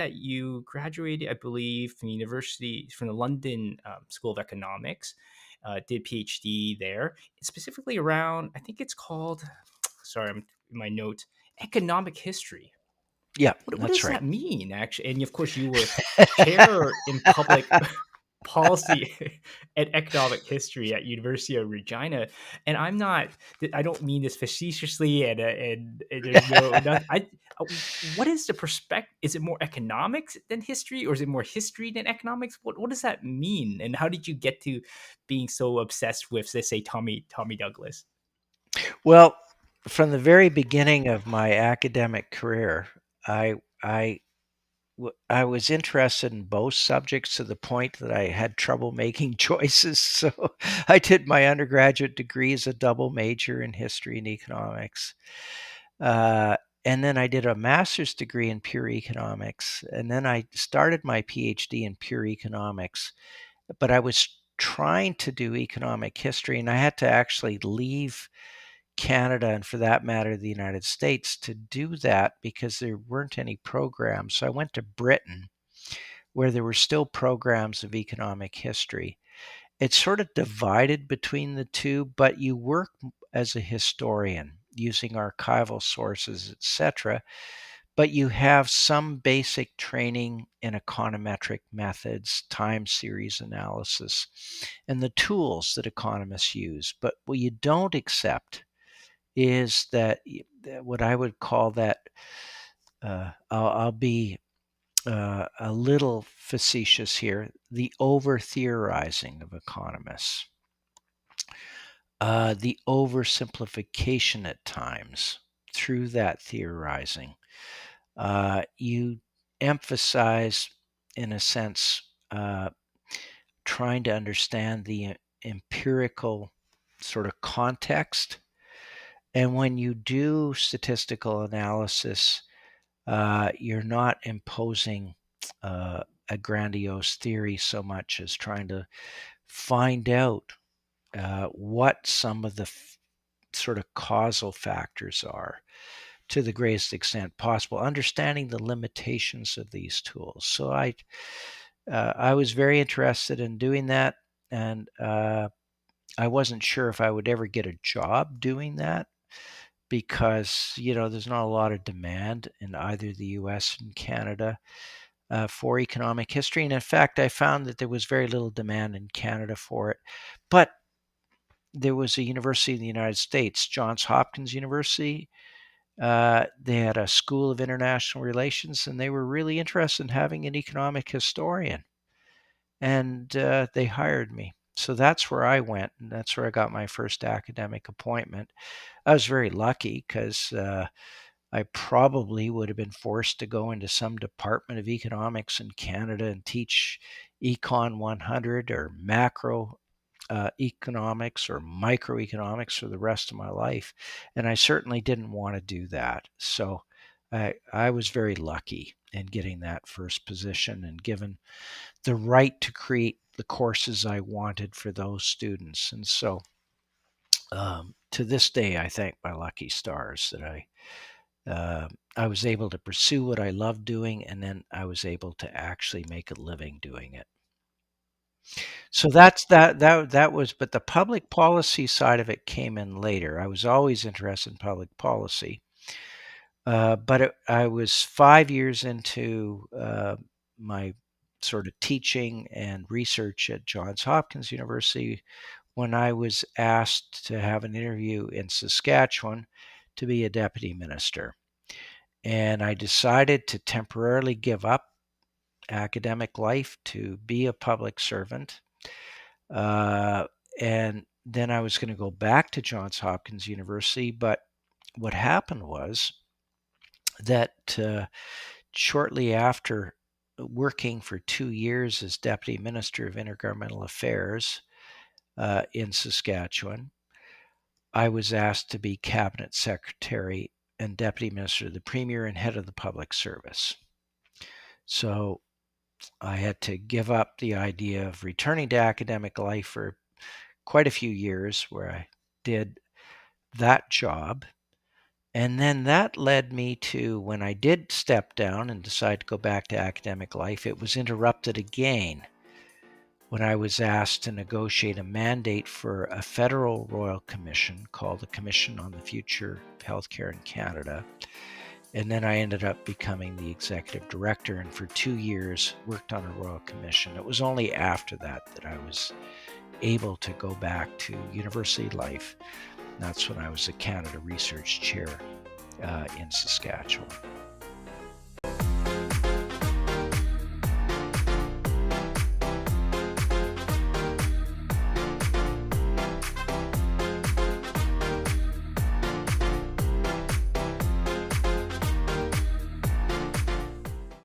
that you graduated, I believe, from the London School of Economics, did PhD there, specifically around, I think it's called, sorry, I'm in my notes, economic history. Yeah, What that's does right. that mean, actually? And of course, you were chair in public policy and economic history at University of Regina. And I don't mean this facetiously, and there's no, what is the perspective? Is it more economics than history, or is it more history than economics? What does that mean? And how did you get to being so obsessed with, let's say, Tommy Douglas? Well, from the very beginning of my academic career, I I I was interested in both subjects to the point that I had trouble making choices. So I did my undergraduate degree as a double major in history and economics. Uh, and then I did a master's degree in pure economics. And then I started my PhD in pure economics. But I was trying to do economic history, and I had to actually leave Canada and, for that matter, the United States to do that because there weren't any programs. So I went to Britain, where there were still programs of economic history. It's sort of divided between the two, but you work as a historian using archival sources, etc. But you have some basic training in econometric methods, time series analysis, and the tools that economists use. But what you don't accept is that what I would call that, I'll be a little facetious here, the over theorizing of economists, the oversimplification at times through that theorizing. You emphasize, in a sense, trying to understand the empirical sort of context. And when you do statistical analysis, you're not imposing a grandiose theory so much as trying to find out what some of the sort of causal factors are to the greatest extent possible, understanding the limitations of these tools. So I was very interested in doing that, and I wasn't sure if I would ever get a job doing that because there's not a lot of demand in either the U.S. and Canada for economic history, and in fact, I found that there was very little demand in Canada for it, but there was a university in the United States, Johns Hopkins University. They had a School of International Relations, and they were really interested in having an economic historian, and they hired me. So that's where I went, and that's where I got my first academic appointment. I was very lucky because I probably would have been forced to go into some department of economics in Canada and teach Econ 100 or macro economics or microeconomics for the rest of my life. And I certainly didn't want to do that. So I was very lucky in getting that first position and given the right to create the courses I wanted for those students. And so to this day, I thank my lucky stars that I was able to pursue what I loved doing, and then I was able to actually make a living doing it. So that was, but the public policy side of it came in later. I was always interested in public policy, but I was 5 years into my sort of teaching and research at Johns Hopkins University when I was asked to have an interview in Saskatchewan to be a deputy minister. And I decided to temporarily give up academic life to be a public servant. Uh, and then I was going to go back to Johns Hopkins University. But what happened was that shortly after working for 2 years as Deputy Minister of Intergovernmental Affairs in Saskatchewan, I was asked to be Cabinet Secretary and Deputy Minister to the Premier and head of the Public Service. So I had to give up the idea of returning to academic life for quite a few years where I did that job And then that led me to, when I did step down and decide to go back to academic life, it was interrupted again when I was asked to negotiate a mandate for a federal royal commission called the Commission on the Future of Healthcare in Canada. And then I ended up becoming the executive director, and for 2 years worked on a royal commission. It was only after that that I was able to go back to university life. That's when I was a Canada Research Chair in Saskatchewan.